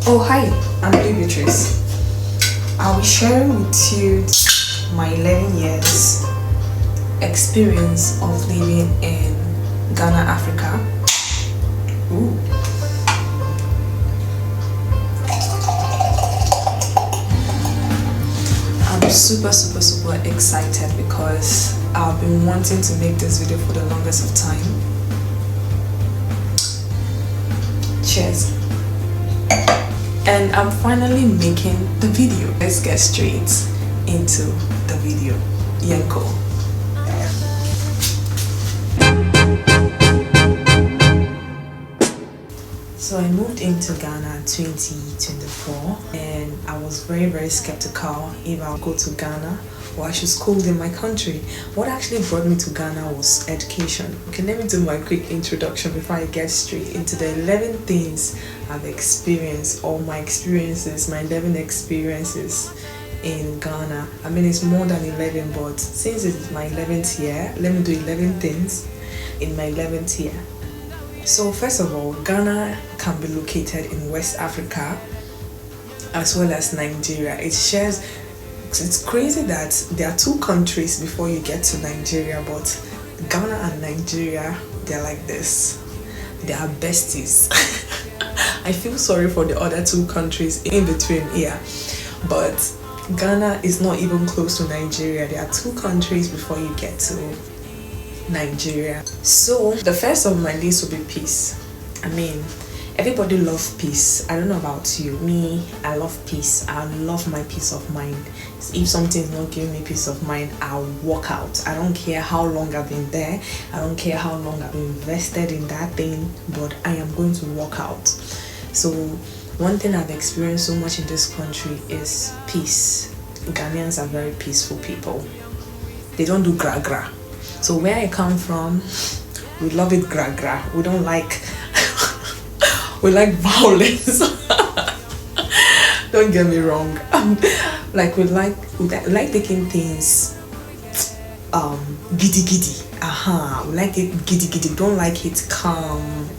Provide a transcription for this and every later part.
Oh, hi, I'm Beatrice. I'll be sharing with you my 11 years experience of living in Ghana, Africa. Ooh. I'm super excited because I've been wanting to make this video for the longest of time. Cheers. And I'm finally making the video. Let's get straight into the video. Yanko. So I moved into Ghana 2024 and I was very skeptical if I'll go to Ghana or I should school in my country. What actually brought me to Ghana was education. Okay, let me do my quick introduction before I get straight into the 11 things I've experienced, all my experiences, my 11 experiences in Ghana. I mean, it's more than 11, but since it's my 11th year, let me do 11 things in my 11th year. So first of all, Ghana can be located in West Africa as well as Nigeria. It's crazy that there are two countries before you get to Nigeria, but Ghana and Nigeria, they're like this. They are besties. I feel sorry for the other two countries in between here, but Ghana is not even close to Nigeria. There are two countries before you get to Nigeria. So the first of my list will be peace. I mean, everybody loves peace. I don't know about you. Me, I love peace. I love my peace of mind. If something is not giving me peace of mind, I'll walk out. I don't care how long I've been there. I don't care how long I've invested in that thing, but I am going to walk out. So one thing I've experienced so much in this country is peace. Ghanaians are very peaceful people. They don't do gra gra. So where I come from, we love it gra gra. We don't like we like violence. Don't get me wrong. Like we like taking things giddy giddy. We like it giddy giddy. We don't like it calm,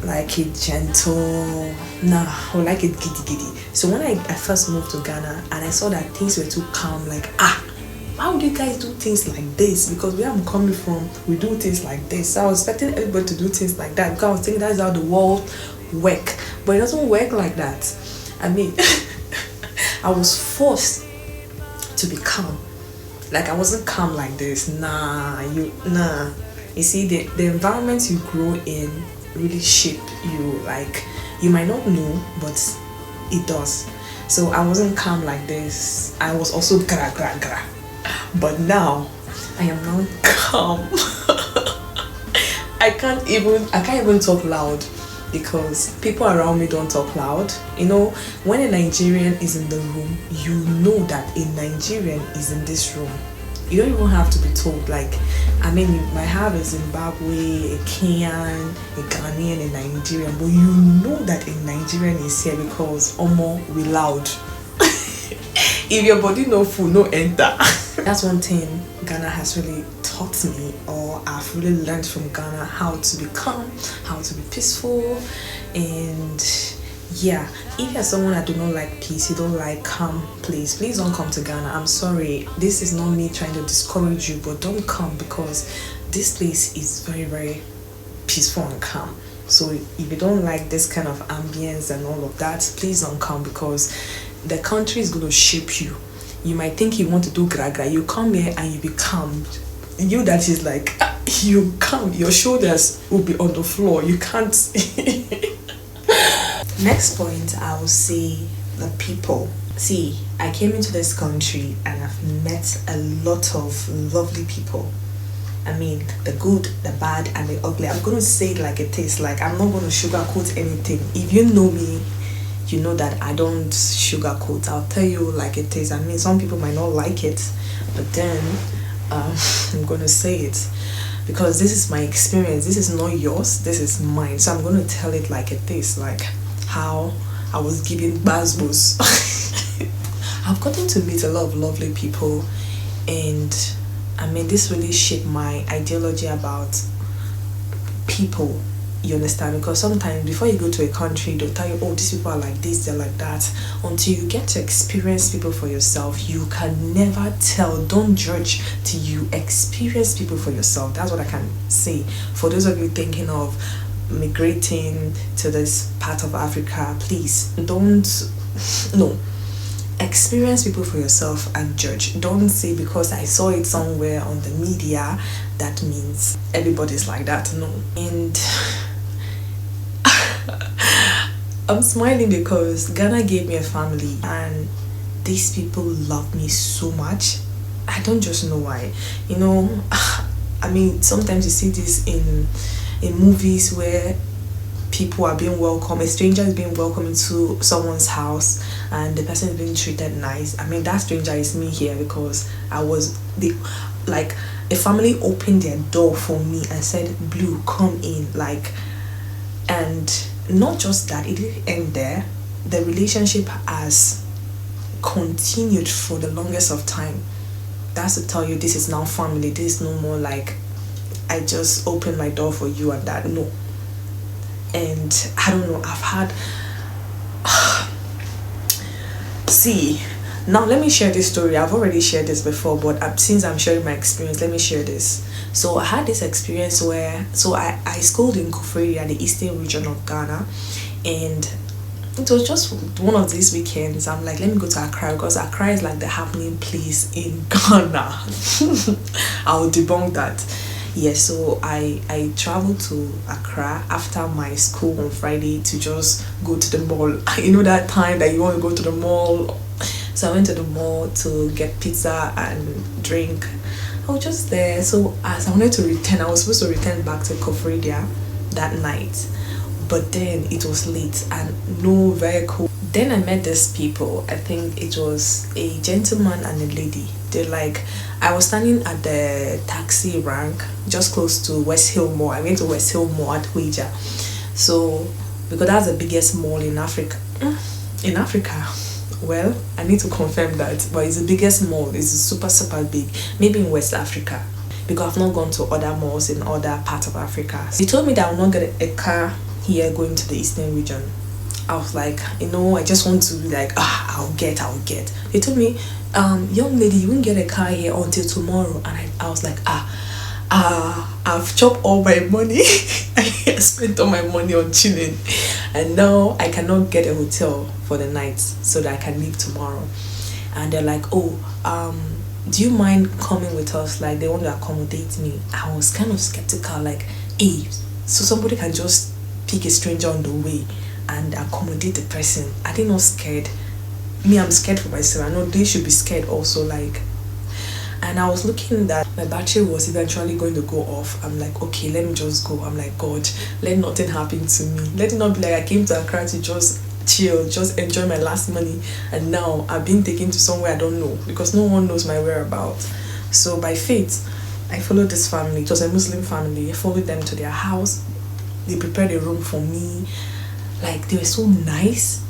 like it gentle. Nah, we like it giddy giddy. So when I first moved to Ghana and I saw that things were too calm, like why would you guys do things like this? Because where I'm coming from, we do things like this. So I was expecting everybody to do things like that because I was thinking that's how the world works. But it doesn't work like that. I mean, I was forced to be calm. Like I wasn't calm like this. You see, the environment you grow in really shape you. Like you might not know, but it does. So I wasn't calm like this. I was also gra gra gra. But now I am now calm. I can't even talk loud because people around me don't talk loud. You know, when a Nigerian is in the room, you know that a Nigerian is in this room. You don't even have to be told. Like, I mean, you might have a Zimbabwe, a Kenyan, a Ghanaian, a Nigerian, but you know that a Nigerian is here because we loud. If your body no food, no enter. That's one thing Ghana has really taught me, or I've really learned from Ghana, how to be calm, how to be peaceful. And yeah, if you're someone that do not like peace, you don't like calm, please don't come to Ghana. I'm sorry, this is not me trying to discourage you, but don't come because this place is very peaceful and calm. So if you don't like this kind of ambience and all of that, please don't come because the country is going to shape you. You might think you want to do gra gra. You come here and you be calm. You that is like, you come, your shoulders will be on the floor. You can't. Next point, I will say the people. See, I came into this country and I've met a lot of lovely people. I mean, the good, the bad, and the ugly. I'm going to say it like it is. Like, I'm not going to sugarcoat anything. If you know me, you know that I don't sugarcoat. I'll tell you like it is. I mean, some people might not like it, but then I'm going to say it because this is my experience. This is not yours. This is mine. So I'm going to tell it like it is, like how I was giving basbos. I've gotten to meet a lot of lovely people, and I mean, this really shaped my ideology about people You understand? Because sometimes before you go to a country, they'll tell you, oh, these people are like this, they're like that. Until you get to experience people for yourself, you can never tell. Don't judge till you experience people for yourself. That's what I can say. For those of you thinking of migrating to this part of Africa, please don't, no, experience people for yourself and judge. Don't say because I saw it somewhere on the media that means everybody's like that. No. And I'm smiling because Ghana gave me a family and these people love me so much. I don't just know why. You know, I mean, sometimes you see this in movies where people are being welcome, a stranger is being welcomed into someone's house and the person is being treated nice. I mean, that stranger is me here because I was like a family opened their door for me and said, Blue, come in, like. And not just that, it didn't end there. The relationship has continued for the longest of time. That's to tell you this is now family. This is no more like I just opened my door for you and that. No. And I don't know, I've had see, now let me share this story. I've already shared this before, but since I'm sharing my experience, let me share this. So I had this experience where I schooled in Culinary, the eastern region of Ghana, and it was just one of these weekends. I'm like, let me go to Accra because Accra is like the happening place in Ghana. I'll debunk that. Yes, so I traveled to Accra after my school on Friday to just go to the mall. You know that time that you want to go to the mall? So I went to the mall to get pizza and drink. I was just there. So as I wanted to return, I was supposed to return back to Kofridia that night. But then it was late and no vehicle. Then I met these people. I think it was a gentleman and a lady. They're like, I was standing at the taxi rank just close to West Hill Mall. I went to West Hill Mall at Huija. So because that's the biggest mall in Africa. In Africa. Well, I need to confirm that, but it's the biggest mall. It's super big. Maybe in West Africa, because I've not gone to other malls in other parts of Africa. They told me that I will not get a car here going to the eastern region. I was like, you know, I just want to be like, I'll get. They told me, young lady, you won't get a car here until tomorrow. And I was like, I've chopped all my money. I spent all my money on chilling, and now I cannot get a hotel for the night so that I can leave tomorrow. And they're like, oh, do you mind coming with us? Like, they want to accommodate me. I was kind of skeptical, like, hey, so somebody can just pick a stranger on the way and accommodate the person. Are they not scared? Me, I'm scared for myself. I know they should be scared also, like. And I was looking that my battery was eventually going to go off. I'm like, okay, let me just go. I'm like, God, let nothing happen to me. Let it not be like I came to Accra to just chill, just enjoy my last money, and now I've been taken to somewhere I don't know because no one knows my whereabouts. So by faith, I followed this family. It was a Muslim family. I followed them to their house. They prepared a room for me. Like, they were so nice.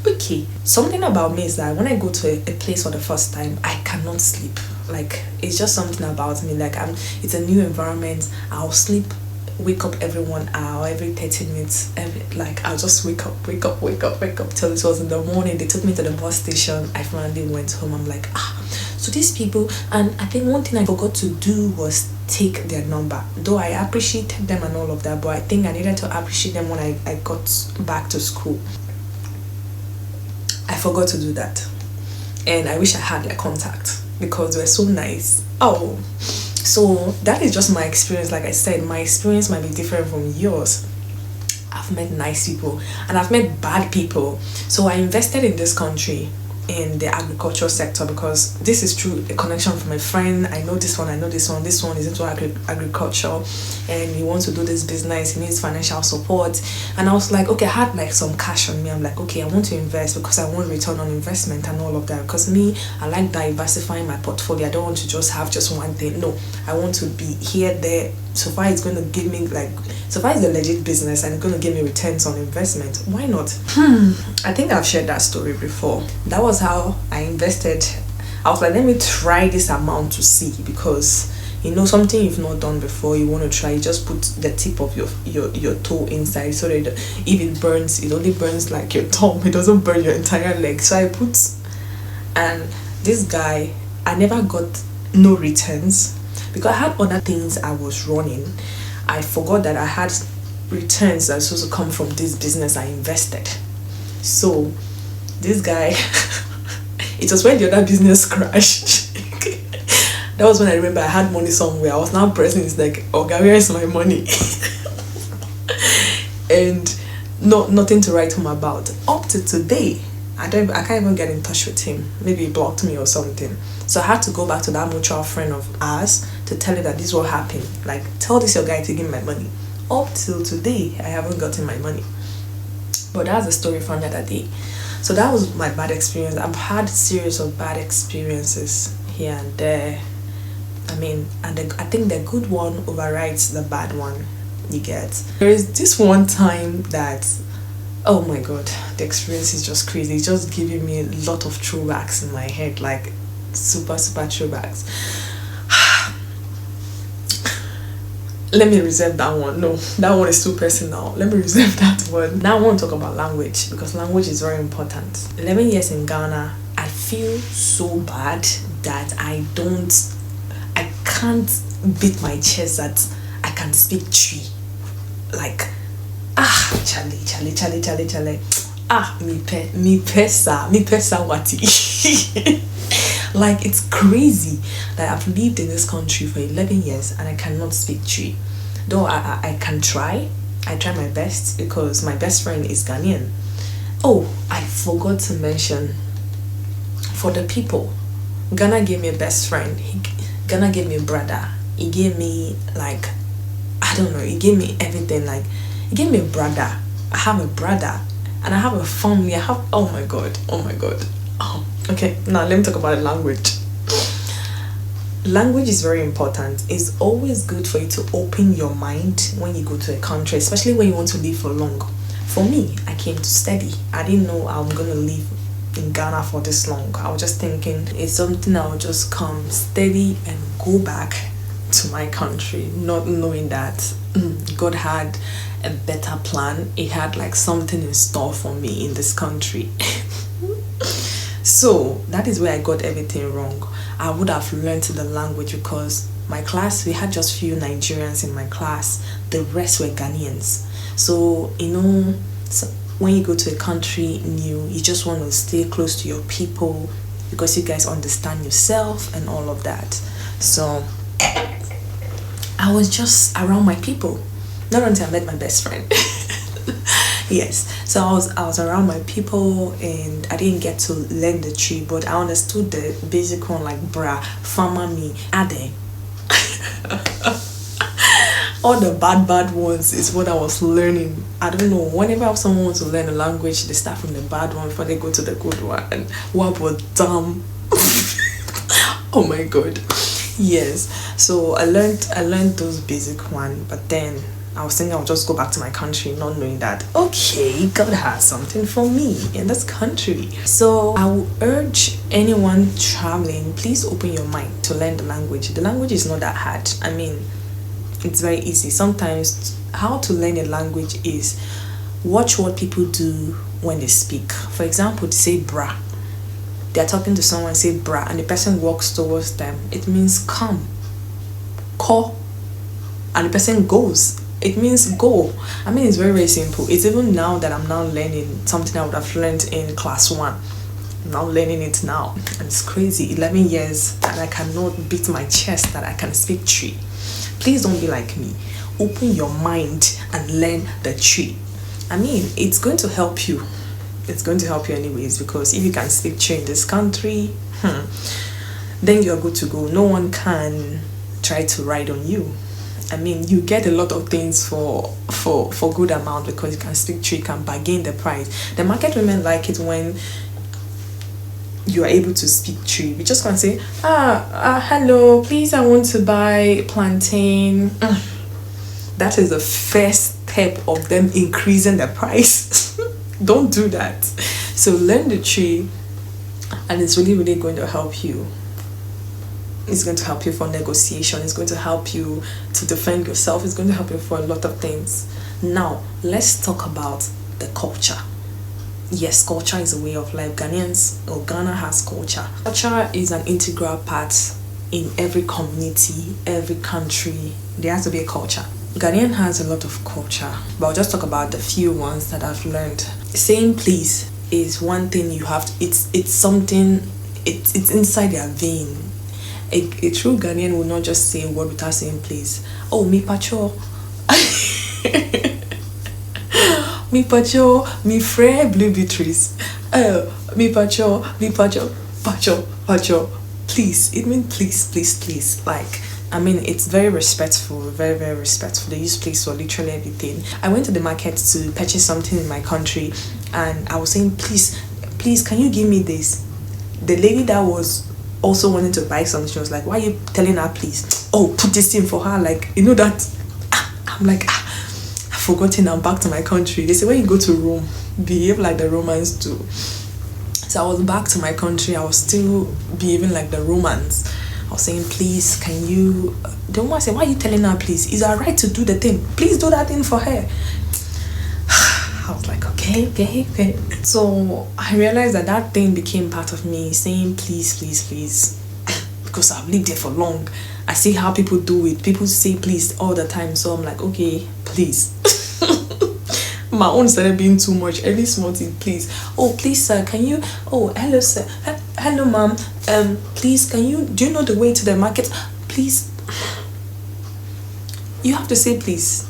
Okay, something about me is that when I go to a place for the first time, I cannot sleep. Like, it's just something about me. Like, it's a new environment. I'll sleep, wake up every 1 hour, every 30 minutes. I'll just wake up till it was in the morning. They took me to the bus station. I finally went home. I'm like, so these people. And I think one thing I forgot to do was take their number. Though I appreciated them and all of that, but I think I needed to appreciate them when I got back to school. I forgot to do that, and I wish I had their contact because they were so nice. Oh, so that is just my experience. Like I said, my experience might be different from yours. I've met nice people and I've met bad people. So I invested in this country in the agricultural sector because this is true a connection from a friend. I know this one is into agriculture and he wants to do this business. He needs financial support, and I was like, okay, I had like some cash on me. I'm like, okay, I want to invest because I want return on investment and all of that, because me, I like diversifying my portfolio. I don't want to just have just one thing. No, I want to be here, there. So far it's going to give me so far it's a legit business and it's going to give me returns on investment. Why not? I think I've shared that story before. That was how I invested. I was like, let me try this amount to see, because something you've not done before, you want to try, you just put the tip of your toe inside, so that if it burns, it only burns like your thumb, it doesn't burn your entire leg. So I put, and this guy, I never got no returns because I had other things I was running. I forgot that I had returns that were supposed to come from this business I invested. So this guy, it was when the other business crashed. That was when I remember I had money somewhere. I was now pressing, it's like, okay, where is my money? And nothing to write home about. Up to today, I can't even get in touch with him. Maybe he blocked me or something. So I had to go back to that mutual friend of ours to tell her that this is what happened. Like, tell this your guy to give me my money. Up till today, I haven't gotten my money. But that's a story for another day. So that was my bad experience. I've had a series of bad experiences here and there. I mean, and I think the good one overrides the bad one, you get. There is this one time that, oh my god, the experience is just crazy. It's just giving me a lot of throwbacks in my head, like super throwbacks. Let me reserve that one. No, that one is too personal. Let me reserve that one. Now I want to talk about language, because language is very important. 11 years in Ghana, I feel so bad that I can't beat my chest that I can speak Twi. Like, Charlie. Me pesa wati. Like, it's crazy that I've lived in this country for 11 years and I cannot speak Twi. Though I can try. I try my best because my best friend is Ghanaian. Oh, I forgot to mention, for the people, Ghana gave me a best friend. Ghana gave me a brother. He gave me, like, I don't know, he gave me everything. Like, he gave me a brother. I have a brother and I have a family. Oh my god. Oh, okay, now let me talk about the language. Language is very important. It's always good for you to open your mind when you go to a country, especially when you want to live for long. For me, I came to study. I didn't know I'm gonna live in Ghana for this long. I was just thinking it's something I would just come steady and go back to my country, not knowing that God had a better plan. He had like something in store for me in this country. So that is where I got everything wrong. I would have learned the language because my class, we had just few Nigerians in my class. The rest were Ghanaians. So when you go to a country new, you just want to stay close to your people because you guys understand yourself and all of that. So I was just around my people, not until I met my best friend. Yes, so I was around my people and I didn't get to learn the tree, but I understood the basic one, like bra, fama me, ade. All the bad ones is what I was learning. I don't know, whenever someone wants to learn a language, they start from the bad one before they go to the good one. And what was dumb. Oh my god. Yes, so I learned those basic one, but then I was thinking I'll just go back to my country, not knowing that, okay, God has something for me in this country. So I will urge anyone traveling, please open your mind to learn the language. The language is not that hard. I mean, it's very easy. Sometimes how to learn a language is watch what people do when they speak. For example, to say bra. They're talking to someone, say bra, and the person walks towards them. It means come. Ko. And the person goes. It means go. I mean, it's very, very simple. It's even now that I'm now learning something I would have learned in class 1. I'm now learning it now. And it's crazy. 11 years and I cannot beat my chest that I can speak Twi. Please don't be like me. Open your mind and learn the Twi. I mean, it's going to help you. It's going to help you anyways, because if you can speak Twi in this country, then you're good to go. No one can try to ride on you. I mean, you get a lot of things for good amount because you can speak Twi, you can bargain the price. The market women like it when you are able to speak Twi. We just can't say, hello, please, I want to buy plantain. That is the first step of them increasing the price. Don't do that. So learn the Twi, and it's really, really going to help you. It's going to help you for negotiation. It's going to help you to defend yourself. It's going to help you for a lot of things. Now, let's talk about the culture. Yes, culture is a way of life. Ghana has culture. Culture is an integral part in every community, every country. There has to be a culture. Ghanaian has a lot of culture, but I'll just talk about the few ones that I've learned. Saying please is one thing you have to, it's something, it's inside their vein. A true Ghanaian will not just say a word without saying please. Oh, me pacho. Me pacho, me frère blue beatrice. Oh, me pacho, pacho. Please. It means please. Like, I mean, it's very respectful, very, very respectful. They use please for literally everything. I went to the market to purchase something in my country, and I was saying, please, can you give me this? The lady that was also wanting to buy something, she was like, why are you telling her please? Oh, put this in for her. Like, you know that? I'm like, I've forgotten. I'm back to my country. They say, when you go to Rome, behave like the Romans do. So I was back to my country. I was still behaving like the Romans. I was saying, please, can you... The woman said, why are you telling her, please? It's her right to do the thing. Please do that thing for her. I was like, okay. So I realized that thing became part of me, saying, please. Because I've lived there for long. I see how people do it. People say please all the time. So I'm like, okay, please. My own started being too much. Every small thing, please. Oh, please, sir, can you... Oh, hello, sir. Hello, ma'am. Please, can you... Do you know the way to the market? Please. You have to say please.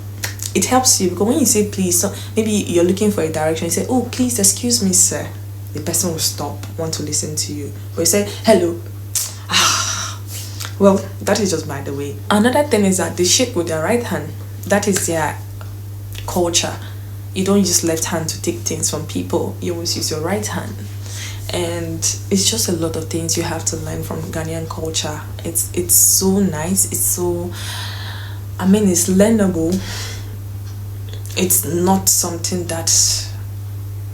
It helps you, because when you say please, so maybe you're looking for a direction, you say, oh, please, excuse me, sir. The person will stop, want to listen to you. Or you say, hello. Well, that is just by the way. Another thing is that they shake with their right hand. That is their culture. You don't use left hand to take things from people. You always use your right hand. And it's just a lot of things you have to learn from Ghanaian culture. It's so nice. It's so... I mean, it's learnable. It's not something that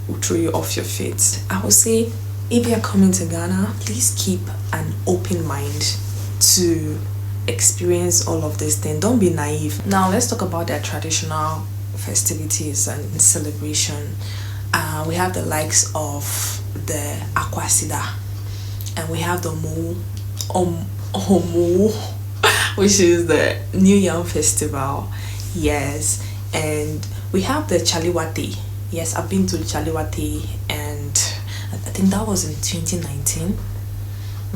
will throw you off your feet. I would say, if you're coming to Ghana, please keep an open mind to experience all of this thing. Don't be naive. Now let's talk about their traditional festivities and celebration. We have the likes of the Aquasida, and we have the Homo, which is the New Yam Festival. Yes, and we have the Chaliwati. Yes, I've been to Chaliwati, and I think that was in 2019.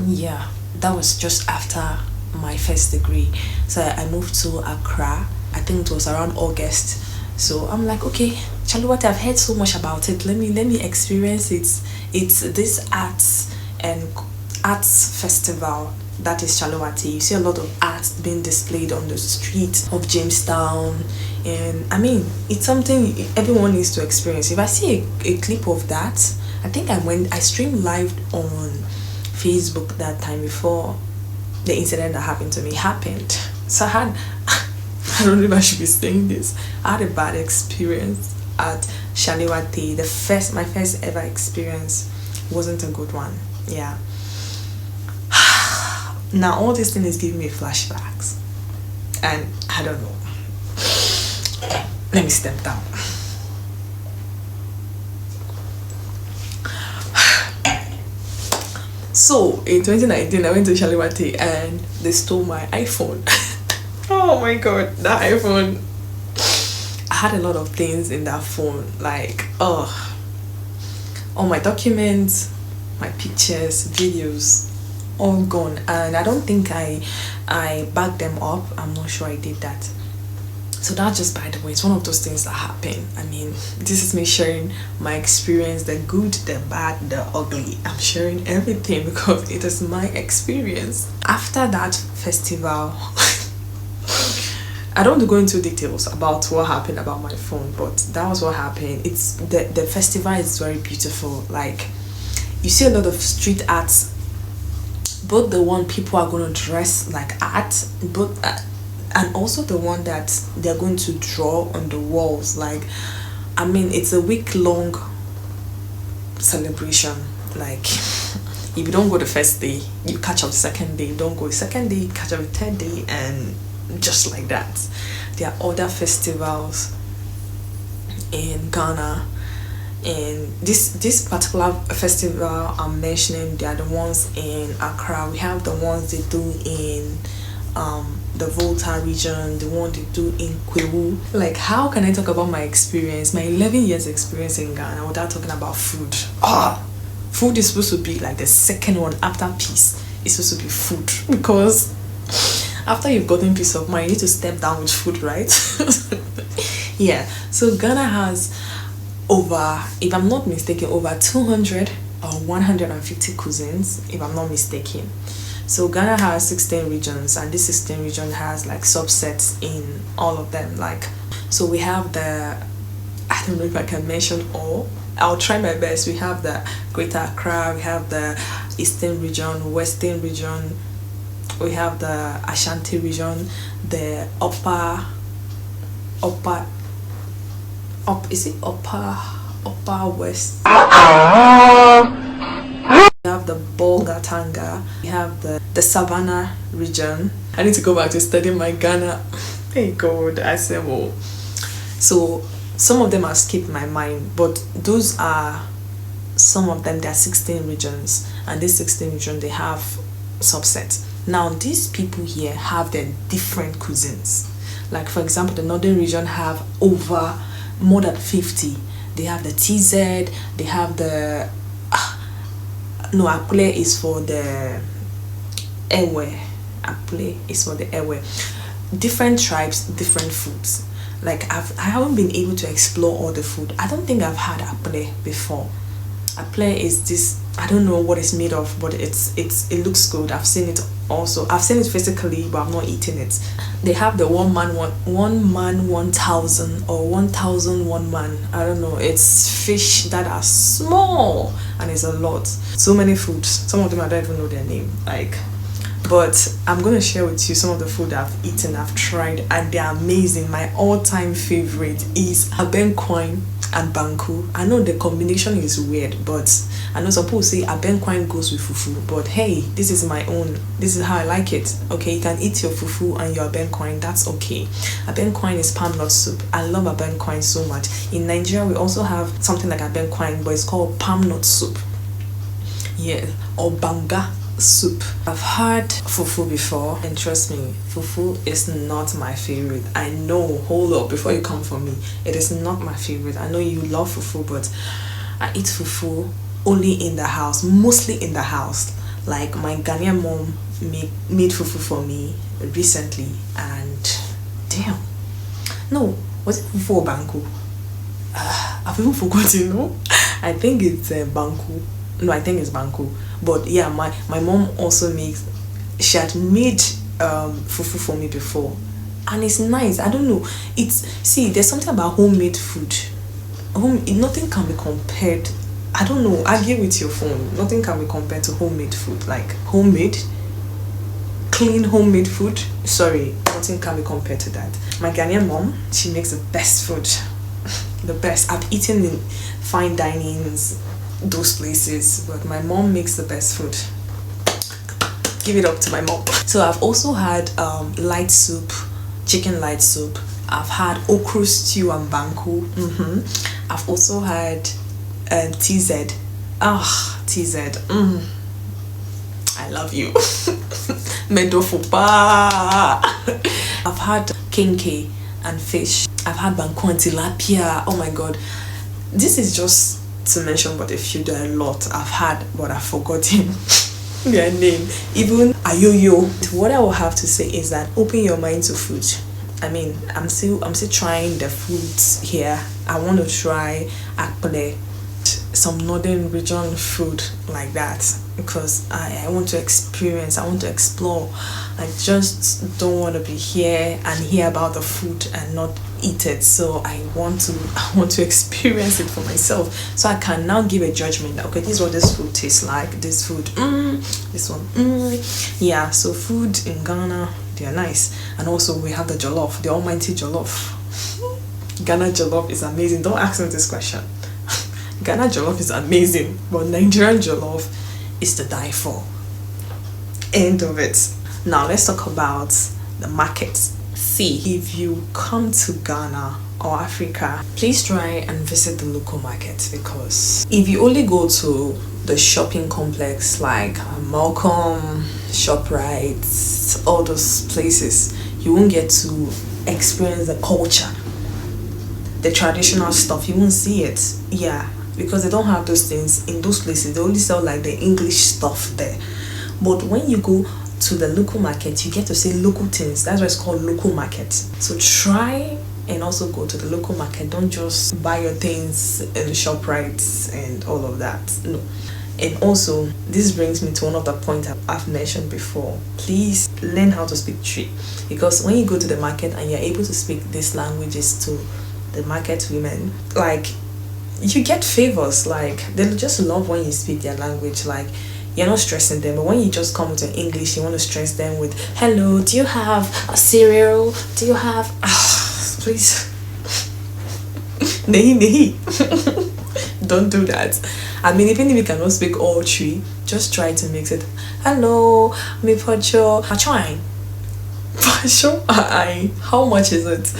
Yeah, that was just after my first degree. So I moved to Accra. I think it was around August. So I'm like, okay, Chaliwati, I've heard so much about it. Let me experience it. It's this arts festival. That is Chaliwati. You see a lot of art being displayed on the streets of Jamestown, and I mean, it's something everyone needs to experience. If I see a clip of that, I think I streamed live on Facebook that time before the incident that happened to me happened. So I don't know if I should be saying this. I had a bad experience at Chaliwati. My first ever experience wasn't a good one. Yeah. Now all this thing is giving me flashbacks, and I don't know. Let me step down. So in 2019, I went to Chaliwati and they stole my iPhone. Oh my god, that iPhone. I had a lot of things in that phone, like all my documents, my pictures, videos, all gone. And I don't think I backed them up. I'm not sure I did that. So that's just by the way. It's one of those things that happen. I mean, this is me sharing my experience, the good, the bad, the ugly. I'm sharing everything because it is my experience. After that festival, I don't want to go into details about what happened about my phone, but that was what happened. It's the festival is very beautiful. Like, you see a lot of street arts, both the one people are going to dress like art, but and also the one that they're going to draw on the walls. Like, I mean, it's a week-long celebration. Like, If you don't go the first day, you catch up the second day. You don't go the second day, you catch up the third day, and just like that. There are other festivals in Ghana, and this particular festival I'm mentioning, they are the ones in Accra. We have the ones they do in the Volta region, the one they do in Kwewu. Like, how can I talk about my experience, my 11 years experience in Ghana, without talking about food? Food is supposed to be like the second one after peace. It's supposed to be food, because after you've gotten peace of mind, you need to step down with food, right? Yeah, so Ghana has over, if I'm not mistaken, over 200 or 150 cuisines, if I'm not mistaken. So Ghana has 16 regions, and this 16 region has like subsets in all of them. Like, so we have the, I don't know if I can mention all, I'll try my best. We have the Greater Accra, we have the Eastern region, Western region, we have the Ashanti region, the upper west. We have the Bolgatanga, we have the Savannah region. I need to go back to studying my Ghana. Hey God, I said, well. So some of them have skipped my mind, but those are some of them. There are 16 regions, and these 16 regions, they have subsets. Now these people here have their different cuisines. Like, for example, the northern region have over more than 50. They have the TZ, they have the no, Akple is for the airway. Akple is for the airway. Different tribes, different foods. Like, I haven't been able to explore all the food. I don't think I've had Akple before. Akple is this, I don't know what it's made of, but it looks good. I've seen it also. I've seen it physically, but I'm not eating it. They have the one man 1,000 or 1,000 one man. I don't know. It's fish that are small, and it's a lot. So many foods. Some of them I don't even know their name. Like, but I'm gonna share with you some of the food I've eaten, I've tried, and they're amazing. My all-time favorite is abenkwine and banku. I know the combination is weird, but I know some people say abenkwine goes with fufu, but hey, this is my own. This is how I like it. Okay, you can eat your fufu and your abenkwine, that's okay. Abenkwine is palm nut soup. I love abenkwine so much. In Nigeria, we also have something like abenkwine, but it's called palm nut soup. Yeah, or banga soup. I've had fufu before, and trust me, fufu is not my favorite. I know, hold up before you come for me, it is not my favorite. I know you love fufu, but I eat fufu only in the house, mostly in the house. Like, my Ghanaian mom made fufu for me recently, and damn, no, was it fufu or banku? I've even forgotten. No, I think it's banku. No, I think it's banku. But yeah, my mom also she had made fufu for me before, and it's nice. I don't know, there's something about homemade food. Nothing can be compared. I don't know, argue with your phone. Nothing can be compared to homemade food. Like, homemade, clean homemade food, sorry, nothing can be compared to that. My Ghanaian mom, she makes the best food. The best. I've eaten in fine dinings, those places, but my mom makes the best food. Give it up to my mom. So I've also had light soup, chicken light soup. I've had okra stew and banku. I've also had TZ. TZ. I love you. Medofupa. I've had kenke and fish. I've had banku and tilapia. Oh my god. This is just to mention but a few. There are a lot I've had, but I've forgotten their name. Even ayoyo. What I will have to say is that open your mind to food. I mean, I'm still trying the foods here. I want to try akple, some northern region food like that, because I want to experience, I want to explore. I just don't want to be here and hear about the food and not eat it. So I want to experience it for myself, so I can now give a judgment that, okay, this is what this food tastes like, this food, this one, yeah. So food in Ghana, they are nice. And also we have the jollof, the almighty jollof. Ghana jollof is amazing. Don't ask me this question. Ghana jollof is amazing, but Nigerian jollof is to die for. End of it. Now let's talk about the markets. See, if you come to Ghana or Africa, please try and visit the local market, because if you only go to the shopping complex like Malcolm, ShopRite, all those places, you won't get to experience the culture, the traditional stuff. You won't see it. Yeah, because they don't have those things in those places. They only sell like the English stuff there. But when you go to the local market, you get to see local things. That's why it's called local market. So try and also go to the local market. Don't just buy your things in the ShopRite and all of that. No. And also, this brings me to one of the points I've mentioned before. Please learn how to speak Twi, because when you go to the market and you're able to speak these languages to the market women, like, you get favors. Like, they just love when you speak their language. Like, you're not stressing them. But when you just come with an English, you want to stress them with, hello, do you have a cereal? Do you have... please. Nahi. Don't do that. I mean, even if you cannot speak all Twi, just try to mix it. Hello, me pacho. Pacho. How much is it?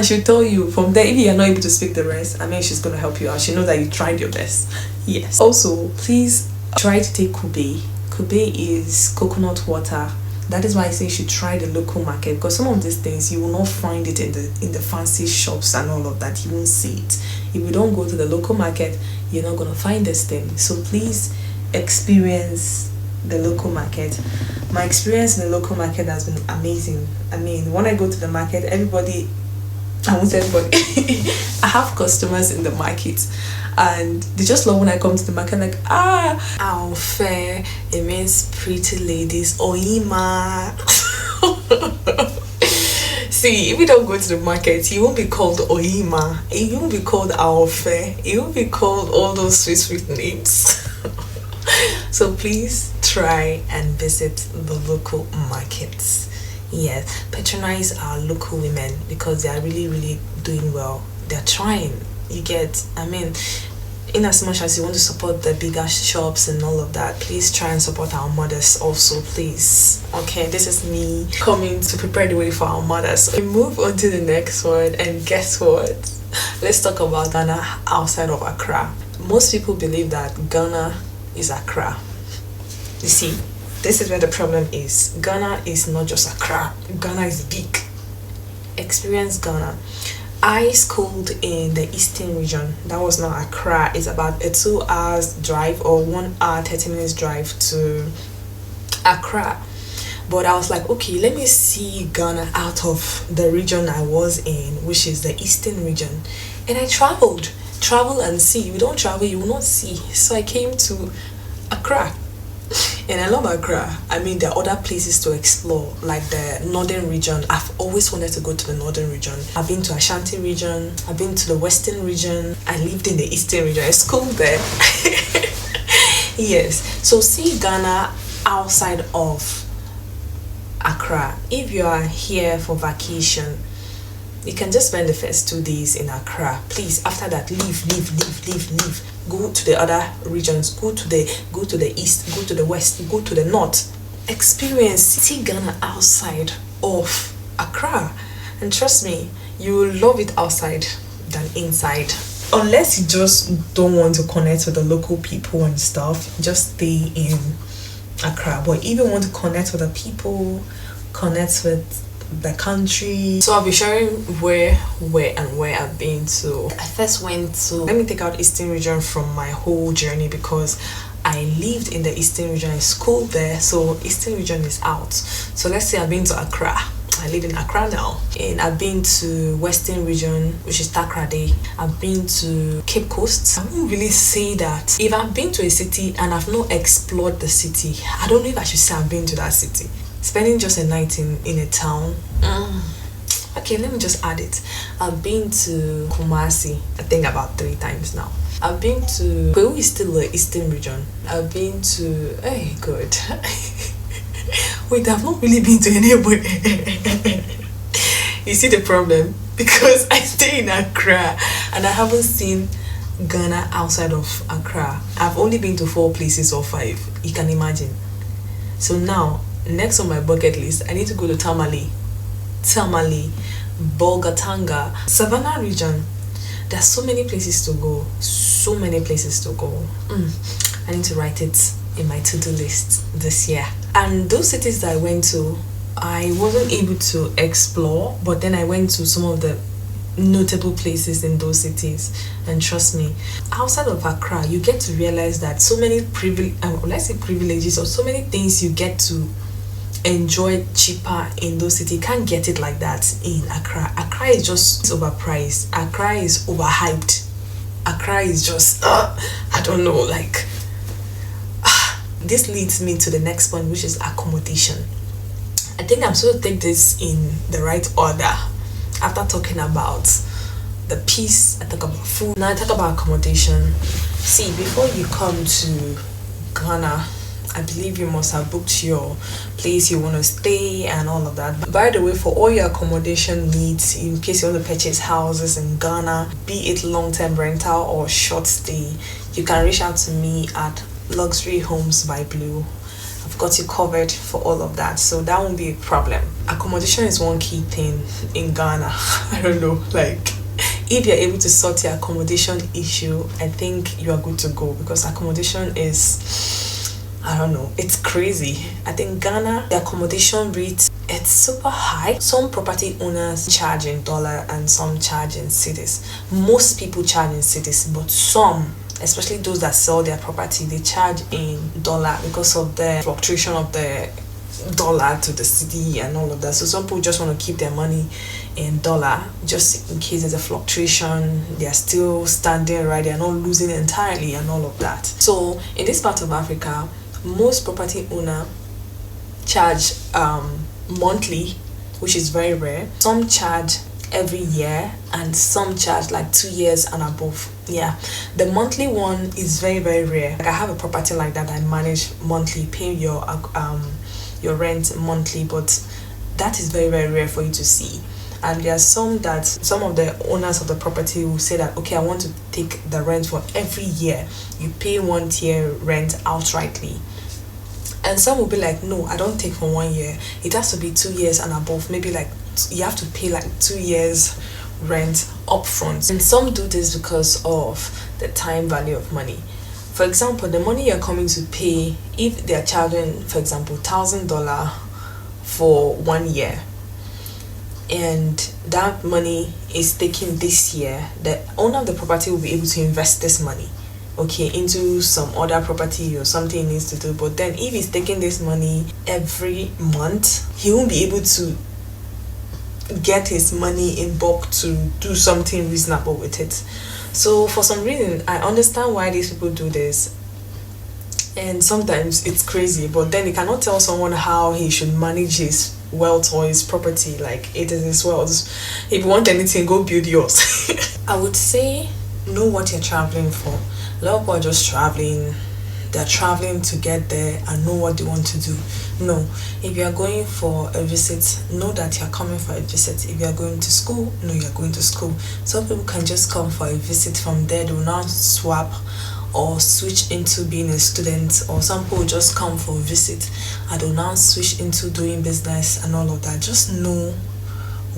She'll tell you. From there, if you are not able to speak the rest, I mean, she's gonna help you out. She knows that you tried your best. Yes. Also, please try to take kube. Kube is coconut water. That is why I say you should try the local market, because some of these things you will not find it in the fancy shops and all of that. You won't see it. If you don't go to the local market, you're not gonna find this thing. So please experience the local market. My experience in the local market has been amazing. I mean, when I go to the market, everybody, I won't say everybody, I have customers in the market, and they just love when I come to the market, like, our fair, it means pretty ladies, oima. See, if you don't go to the market, you won't be called oima, you won't be called our fair, you won't be called all those sweet names. So please try and visit the local markets. Yes, patronize our local women, because they are really doing well. They're trying. You get, I mean, in as much as you want to support the bigger shops and all of that, please try and support our mothers also, please. Okay, this is me coming to prepare the way for our mothers. We move on to the next one, and guess what? Let's talk about Ghana outside of Accra. Most people believe that Ghana is Accra. You see, this is where the problem is. Ghana is not just Accra. Ghana is big. Experience Ghana. I schooled in the eastern region. That was not Accra. It's about a 2 hours drive or 1 hour 30 minutes drive to Accra. But I was like, okay, let me see Ghana out of the region I was in, which is the eastern region. And I travel and see. If you don't travel, you will not see. So I came to Accra. And I love Accra. I mean, there are other places to explore, like the northern region. I've always wanted to go to the northern region. I've been to Ashanti region. I've been to the western region. I lived in the eastern region. I schooled there. Yes. So see Ghana outside of Accra. If you are here for vacation, you can just spend the first 2 days in Accra. Please, after that, leave. Go to the other regions. Go to the east. Go to the west. Go to the north. Experience see Ghana outside of Accra, and trust me, you will love it outside than inside. Unless you just don't want to connect with the local people and stuff, just stay in Accra. But if you want to connect with the people, connect with the country, so I'll be sharing where I've been to. I first went to, let me take out eastern region from my whole journey, because I lived in the eastern region. I schooled there, so eastern region is out. So let's say I've been to Accra. I live in Accra now, and I've been to western region, which is Takrade. I've been to Cape Coast. I won't really say that if I've been to a city and I've not explored the city, I don't know if I should say I've been to that city. Spending just a night in a town, okay, let me just add it. I've been to Kumasi, I think about 3 times now. I've been to Peru, is still the eastern region. I've been to, hey, good. Wait, I've not really been to anywhere. You see the problem? Because I stay in Accra and I haven't seen Ghana outside of Accra. I've only been to 4 places or 5. You can imagine. So now, next on my bucket list, I need to go to Tamale, Bolgatanga, Savannah region. There's so many places to go. So many places to go. I need to write it in my to-do list this year. And those cities that I went to, I wasn't able to explore, but then I went to some of the notable places in those cities, and trust me, outside of Accra you get to realize that so many privileges, or so many things you get to enjoy cheaper in those cities. You can't get it like that in Accra. Accra is just overpriced. Accra is overhyped. Accra is just I don't know, like this leads me to the next point, which is accommodation. I think I'm supposed to take this in the right order. After talking about the peace, I talk about food, now I talk about accommodation. See, before you come to Ghana, I believe you must have booked your place you want to stay and all of that. But by the way, for all your accommodation needs, in case you want to purchase houses in Ghana, be it long-term rental or short stay, you can reach out to me at Luxury Homes by Blue. I've got you covered for all of that, so that won't be a problem. Accommodation is one key thing in Ghana. I don't know, like if you're able to sort your accommodation issue, I think you are good to go, because accommodation is, I don't know, it's crazy. I think Ghana, the accommodation rate, it's super high. Some property owners charge in dollar and some charge in cedis. Most people charge in cedis, but some, especially those that sell their property, they charge in dollar because of the fluctuation of the dollar to the cedi and all of that. So some people just want to keep their money in dollar just in case there's a fluctuation. They are still standing right, they are not losing entirely and all of that. So in this part of Africa, most property owner charge monthly, which is very rare. Some charge every year and some charge like 2 years and above. Yeah, the monthly one is very, very rare. Like I have a property like that, I manage monthly, pay your rent monthly, but that is very, very rare for you to see. And there are some of the owners of the property will say that, okay, I want to take the rent for every year. You pay 1 year rent outrightly. And some will be like, no, I don't take for 1 year. It has to be 2 years and above. Maybe like you have to pay like 2 years rent upfront. And some do this because of the time value of money. For example, the money you're coming to pay, if they're charging, for example, $1,000 for 1 year, and that money is taken this year, the owner of the property will be able to invest this money, okay, into some other property or something he needs to do. But then if he's taking this money every month, he won't be able to get his money in bulk to do something reasonable with it. So for some reason, I understand why these people do this, and sometimes it's crazy, but then you cannot tell someone how he should manage his wealth or his property. Like, it is his wealth. If you want anything, go build yours. I would say know what you're traveling for. A lot of people are just traveling. They're traveling to get there and know what they want to do. No, if you're going for a visit, know that you're coming for a visit. If you're going to school, know you're going to school. Some people can just come for a visit, from there they will now swap or switch into being a student, or some people just come for a visit and they'll now switch into doing business and all of that. Just know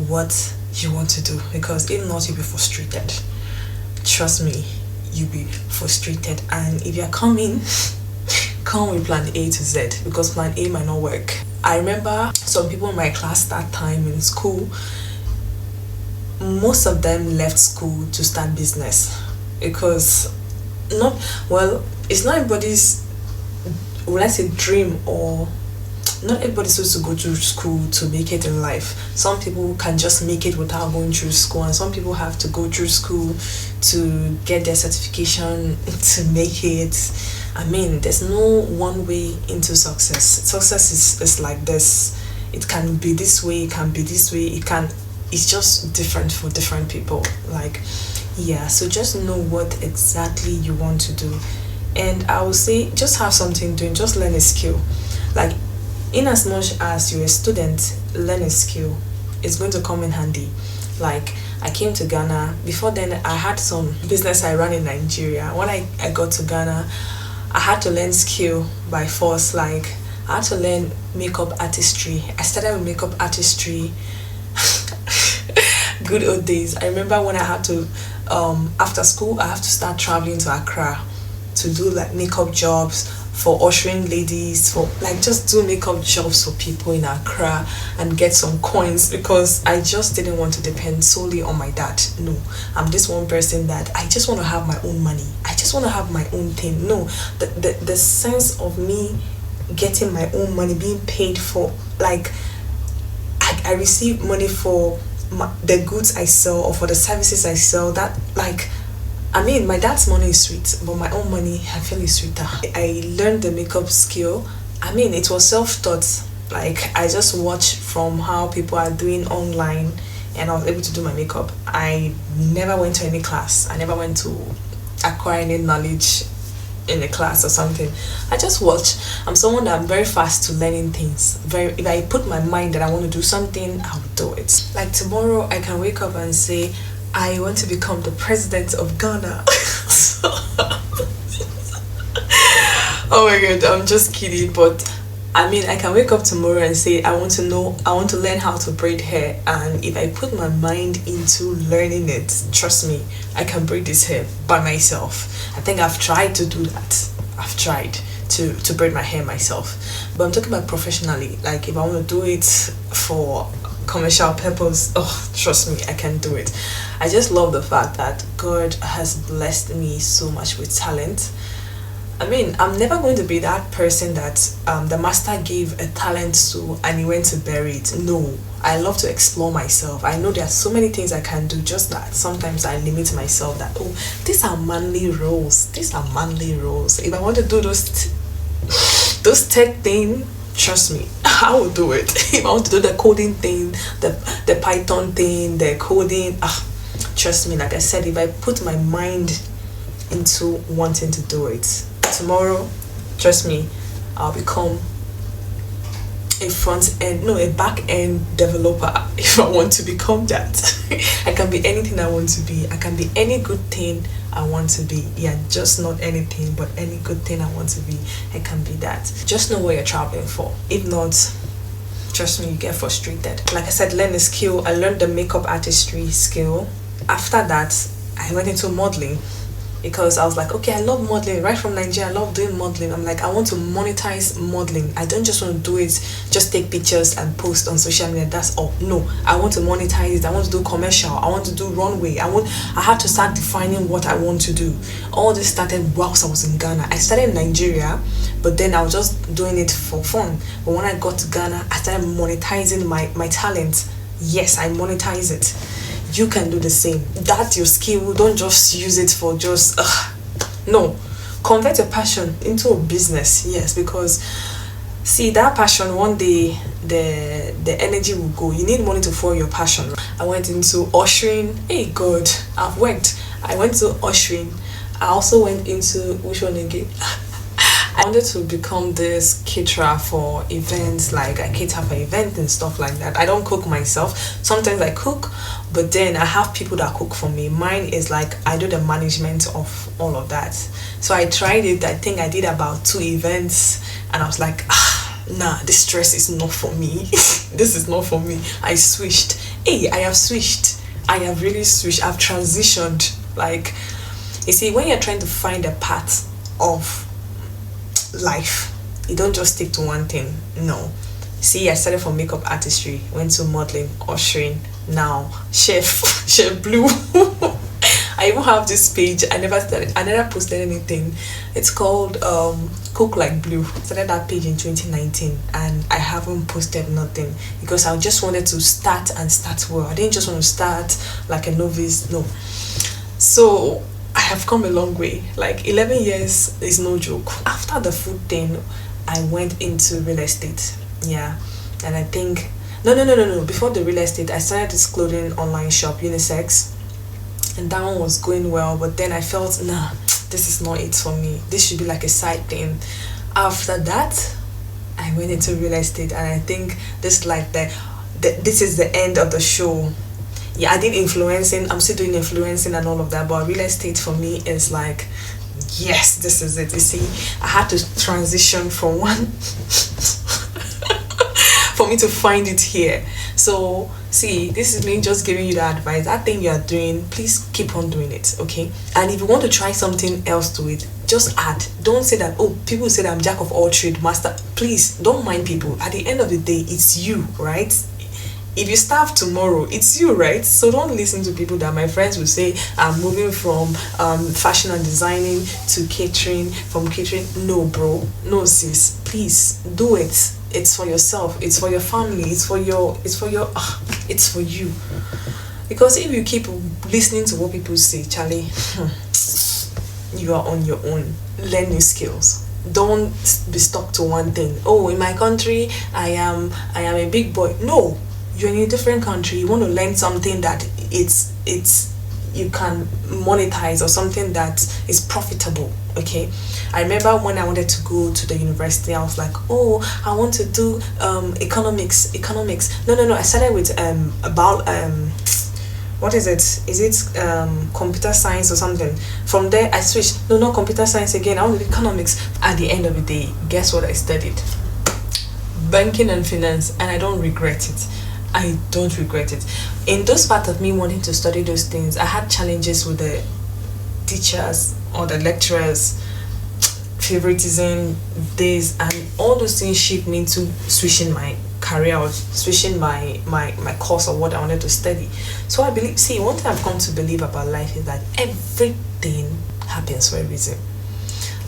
what you want to do, because if not, you'll be frustrated. Trust me, you'll be frustrated. And if you're coming, come with plan A to Z, because plan A might not work. I remember some people in my class that time in school, most of them left school to start business, because it's not everybody's, will I say, dream, or not everybody's supposed to go through school to make it in life. Some people can just make it without going through school, and some people have to go through school to get their certification to make it. I mean, there's no one way into success. Success is like this. It can be this way, it can be this way, it's just different for different people. Like, yeah, so just know what exactly you want to do. And I would say just have something doing, just learn a skill. Like, in as much as you're a student, learn a skill. It's going to come in handy. Like, I came to Ghana. Before then, I had some business I ran in Nigeria. When I got to Ghana, I had to learn skill by force. Like, I had to learn makeup artistry. I started with makeup artistry. Good old days. I remember when I had to, after school, I have to start traveling to Accra to do like makeup jobs for ushering ladies, for like just do makeup jobs for people in Accra and get some coins, because I just didn't want to depend solely on my dad. No, I'm this one person that I just want to have my own money. I just want to have my own thing. No, the sense of me getting my own money, being paid for, like I receive money for the goods I sell or for the services I sell, that like, I mean, my dad's money is sweet, but my own money, I feel is sweeter. I learned the makeup skill. I mean, it was self-taught. Like, I just watched from how people are doing online, and I was able to do my makeup. I never went to any class. I never went to acquire any knowledge in a class or something. I just watch. I'm someone that I'm very fast to learning things. If I put my mind that I want to do something, I'll do it. Like tomorrow, I can wake up and say, I want to become the president of Ghana. Oh my god, I'm just kidding. But I mean, I can wake up tomorrow and say, I want to learn how to braid hair. And if I put my mind into learning it, trust me, I can braid this hair by myself. I think I've tried to do that. I've tried to braid my hair myself. But I'm talking about professionally. Like, if I want to do it for commercial purpose, oh, trust me, I can do it. I just love the fact that God has blessed me so much with talent. I mean, I'm never going to be that person that the master gave a talent to and he went to bury it. No, I love to explore myself. I know there are so many things I can do, just that sometimes I limit myself that, oh, these are manly roles. These are manly roles. If I want to do those tech thing, trust me, I will do it. If I want to do the coding thing, the Python thing, the coding, trust me, like I said, if I put my mind into wanting to do it, tomorrow, trust me, I'll become a back end developer if I want to become that. I can be anything I want to be. I can be any good thing I want to be. Yeah, just not anything, but any good thing I want to be, I can be that. Just know what you're traveling for. If not, trust me, you get frustrated. Like I said, learn a skill. I learned the makeup artistry skill. After that, I went into modeling, because I was like, okay, I love modeling. Right from Nigeria, I love doing modeling. I'm like, I want to monetize modeling. I don't just want to do it, just take pictures and post on social media, that's all. No, I want to monetize it. I want to do commercial. I want to do runway. I had to start defining what I want to do. All this started whilst I was in Ghana. I started in Nigeria, but then I was just doing it for fun. But when I got to Ghana, I started monetizing my talent. Yes, I monetize it. You can do the same. That's your skill. Don't just use it for just no. Convert your passion into a business. Yes, because see, that passion, one day the energy will go. You need money to follow your passion. I went into ushering. Hey God, I've worked. I went to ushering. I also went into, which one again? I wanted to become this caterer for events, like I cater for events and stuff like that. I don't cook myself. Sometimes I cook, but then I have people that cook for me. Mine is like I do the management of all of that. So I tried it. I think I did about 2 events and I was like, nah, this stress is not for me. This is not for me. I switched. Hey, I have switched. I have really switched. I've transitioned. Like, you see, when you're trying to find a path of life, you don't just stick to one thing. No, see, I started from makeup artistry, went to modeling, ushering, now chef blue. I even have this page. I never posted anything. It's called Cook Like Blue. I started that page in 2019 and I haven't posted nothing because I just wanted to start well. I didn't just want to start like a novice. No. So I have come a long way. Like 11 years is no joke. After the food thing, I went into real estate. Yeah. And I think no. Before the real estate, I started this clothing online shop, unisex. And that one was going well, but then I felt, nah, this is not it for me. This should be like a side thing. After that, I went into real estate, and I think this is like this is the end of the show. Yeah, I did influencing. I'm still doing influencing and all of that, but real estate for me is like, yes, this is it. You see, I had to transition from one for me to find it here. So see, this is me just giving you the advice. That thing you are doing, please keep on doing it, okay? And if you want to try something else to it, just add. Don't say that, oh, people say that I'm jack of all trade, master. Please don't mind people. At the end of the day, it's you, right? If you starve tomorrow, it's you, right? So don't listen to people that my friends will say I'm moving from fashion and designing to catering, from catering. No, bro, no, sis, please do it. It's for yourself, it's for your family, it's for you. Because if you keep listening to what people say, Charlie, you are on your own. Learn new skills. Don't be stuck to one thing. Oh, in my country I am a big boy. No, you're in a different country. You want to learn something that it's you can monetize, or something that is profitable. Okay, I remember when I wanted to go to the university, I was like, oh, I want to do economics. No, I started with about what is it? Is it computer science or something? From there I switched. No, not computer science again. I want to do economics. At the end of the day, guess what I studied? Banking and finance, and I don't regret it. I don't regret it. In those part of me wanting to study those things, I had challenges with the teachers or the lecturers, favoritism, this and all those things shaped me into switching my career, or switching my course or what I wanted to study. So I believe, see, one thing I've come to believe about life is that everything happens for a reason.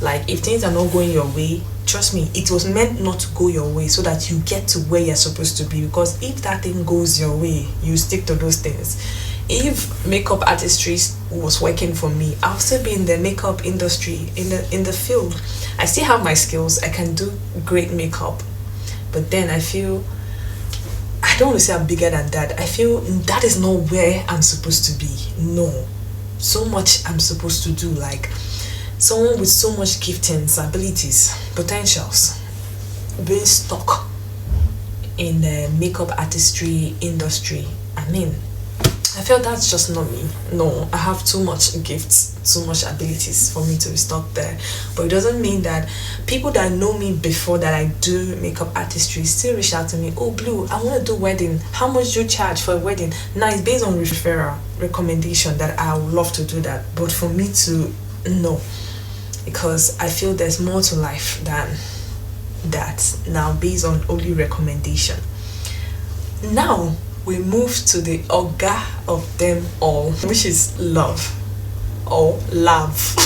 Like, if things are not going your way, trust me, it was meant not to go your way, so that you get to where you're supposed to be. Because if that thing goes your way, you stick to those things. If makeup artistry was working for me, I'll still be in the makeup industry, in the field. I still have my skills. I can do great makeup, but then I feel, I don't want to say I'm bigger than that. I feel that is not where I'm supposed to be. No, so much I'm supposed to do. Like, someone with so much giftings, abilities, potentials, being stuck in the makeup artistry industry. I mean, I feel that's just not me. No, I have too much gifts, too much abilities for me to be stuck there. But it doesn't mean that people that know me before that I do makeup artistry still reach out to me. Oh, Blue, I want to do wedding. How much do you charge for a wedding? Now, it's based on referral, recommendation, that I would love to do that. But for me to, no. Because I feel there's more to life than that, now based on only recommendation. Now we move to the Oga of them all, which is love or love.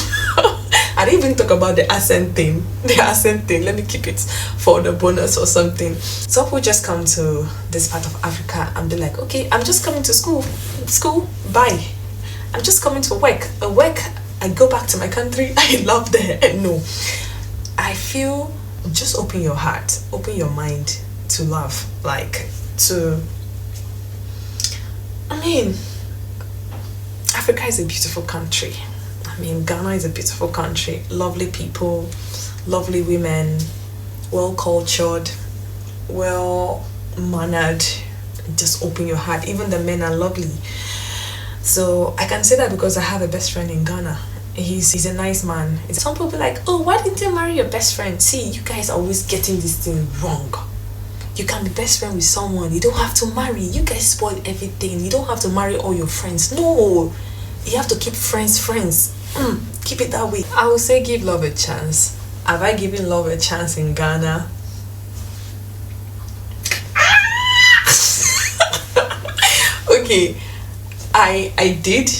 I didn't even talk about the accent thing. Let me keep it for the bonus or something. So people just come to this part of Africa and be like, okay, I'm just coming to school, bye. I'm just coming to work. I go back to my country. I love there. No, I feel, just open your heart, open your mind to love. Like, to, I mean, Africa is a beautiful country. I mean, Ghana is a beautiful country. Lovely people, lovely women, well cultured, well mannered. Just open your heart. Even the men are lovely. So I can say that because I have a best friend in Ghana. He's a nice man. Some people are like, oh, why didn't you marry your best friend? See, you guys are always getting this thing wrong. You can be best friend with someone. You don't have to marry. You guys spoil everything. You don't have to marry all your friends. No, you have to keep friends. Keep it that way. I would say give love a chance. Have I given love a chance in Ghana? Okay, I did,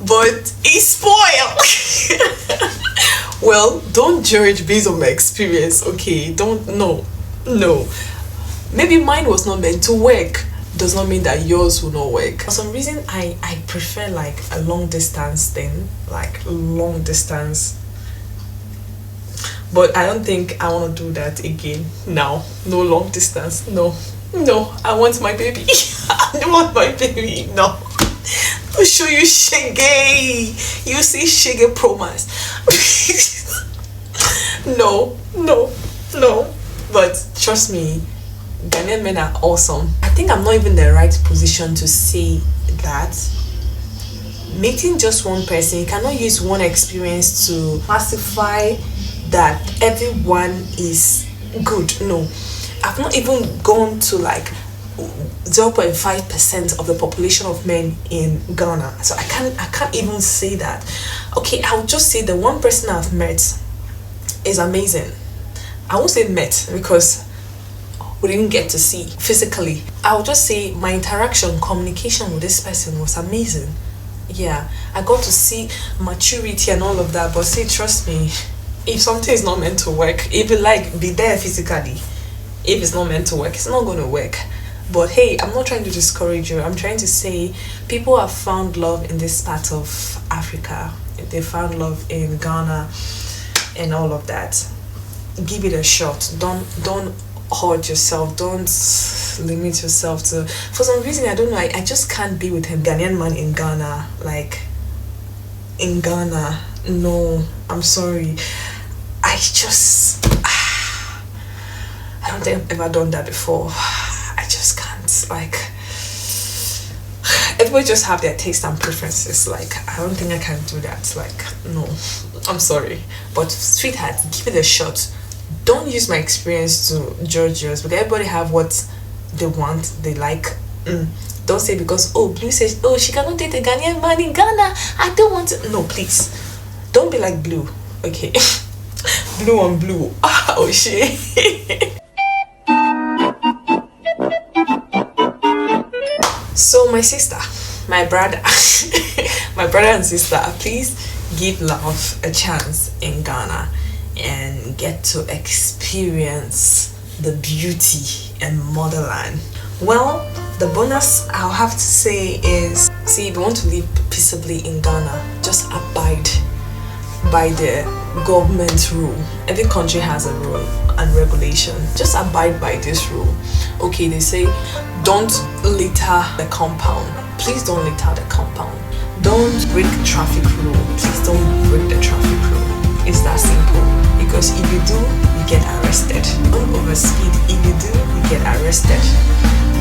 but it's spoiled. Well, don't judge based on my experience, okay? No. Maybe mine was not meant to work. Does not mean that yours will not work. For some reason, I prefer like a long distance thing, like long distance. But I don't think I want to do that again now. No long distance. No, I want my baby. I want my baby. No. I'll show you Shege. You see Shege promise. No. But trust me, Ghanaian men are awesome. I think I'm not even in the right position to say that. Meeting just one person, you cannot use one experience to classify that everyone is good. No, I've not even gone to like 0.5% of the population of men in Ghana, so I can't even say that. Okay, I'll just say the one person I've met is amazing. I won't say met because we didn't get to see physically. I'll just say my interaction, communication with this person was amazing. Yeah, I got to see maturity and all of that. But see, trust me, if something is not meant to work, if you like, be there physically. If it's not meant to work, it's not going to work. But hey, I'm not trying to discourage you. I'm trying to say people have found love in this part of Africa. They found love in Ghana and all of that. Give it a shot. Don't hurt yourself. Don't limit yourself to. For some reason, I don't know. I just can't be with a Ghanaian man in Ghana. Like in Ghana, no. I'm sorry. I just. I don't think I've ever done that before. I just can't. Like, everybody just have their taste and preferences. Like, I don't think I can do that. Like, no. I'm sorry. But, sweetheart, give it a shot. Don't use my experience to judge yours. Because everybody have what they want, they like. Don't say because, oh, Blue says, oh, she cannot date a Ghanaian man in Ghana. I don't want to. No, please. Don't be like Blue. Okay. Blue on Blue. Oh, shit. So my sister, my brother, my brother and sister, please give love a chance in Ghana and get to experience the beauty and motherland. Well, the bonus I'll have to say is, see, if you want to live peaceably in Ghana, just abide by the government rule. Every country has a rule and regulation. Just abide by this rule. Okay, they say don't litter the compound. Please don't litter the compound. Don't break traffic rule. Please don't break the traffic rule. It's that simple. Because if you do, you get arrested. Don't overspeed. If you do, you get arrested.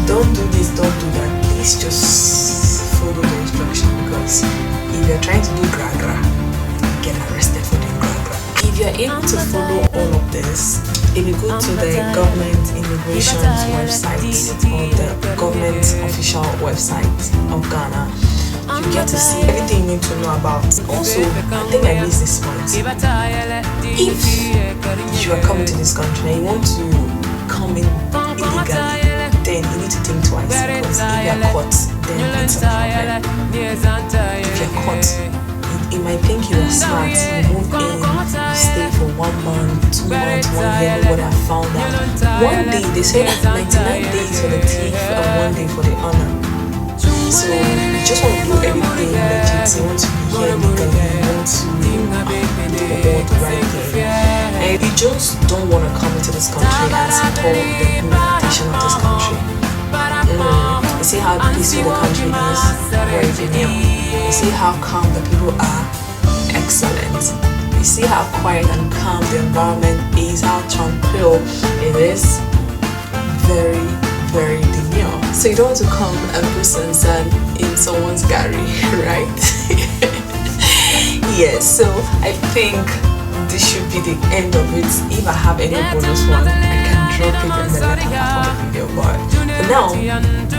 Don't do this, don't do that. Please just follow the instruction, because if you're trying to do gra-gra, get arrested for doing gra-gra. If you're able to follow all of this, if you go to the government immigration website or the government official website of Ghana, you get to see everything you need to know about. Also, I think I missed this point. If you are coming to this country and you want to come in illegally, then you need to think twice, because if you are caught, then it's a problem. If you're caught, you might think you are smart, you move in, you stay for 1 month, 2 months, 1 year, what I found out. One day, they say 99 days for the thief and 1 day for the honor. So you just want to do everything legit, you want to be here legally, you want to do all the right thing. And you just don't want to come into this country and support the implementation of this country. You see how peaceful the country is, very genial. You see how calm the people are, excellent. You see how quiet and calm the environment is, how tranquil it is, very, very demure. So you don't want to come and put sand in someone's gari, right? Yes, so I think this should be the end of it. If I have any bonus one, I can drop it in the latter half of the video. But for now,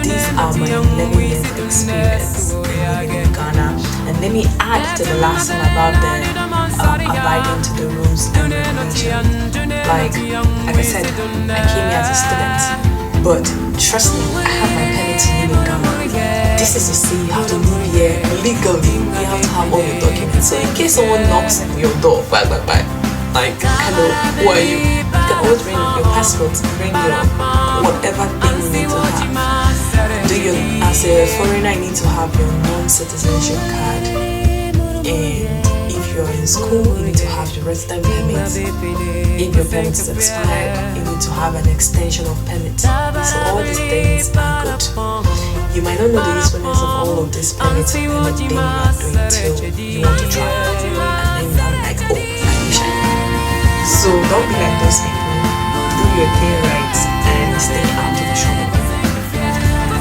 these are my 11 years experience in Ghana. And let me add to the last one about the abiding to the rules and regulations. Like I said, I came here as a student, but trust me, I have my permit to live in Ghana. This is to say you have to live here legally. You have to have all your documents. So in case someone knocks on your door, bye, like, hello, who are you? You can always bring your passport, bring your whatever thing you need to have. As a foreigner, you need to have your non-citizenship card. And if you're in school, you need to have your resident permit. If your permit is expired, you need to have an extension of permit. So all these things are good. You might not know the usefulness of all of this permit thing you are doing till you want to travel. And then you're like, oh, I wish I knew. So don't be like those people. Do your thing right and stay out of trouble.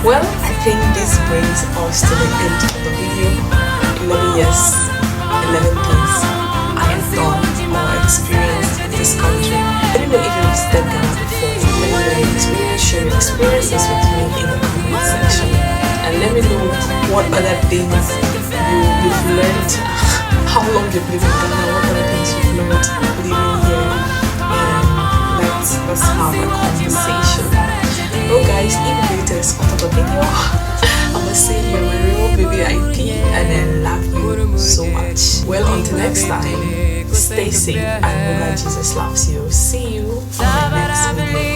Well, I think this brings us to the end of the video. 11 years, 11 things I have done or experienced in this country. Let me know if you've visited Ghana before. Let me know your experience, share your experiences with me in the comment section. And let me know what other things you've learned, how long you've lived in Ghana, what other things you've learned living here. And let's have a conversation. Oh guys, if you rate this on the video, I must say you're my real baby IP and I love you so much. Well, until next time, stay safe and remember Jesus loves you. See you on my next video.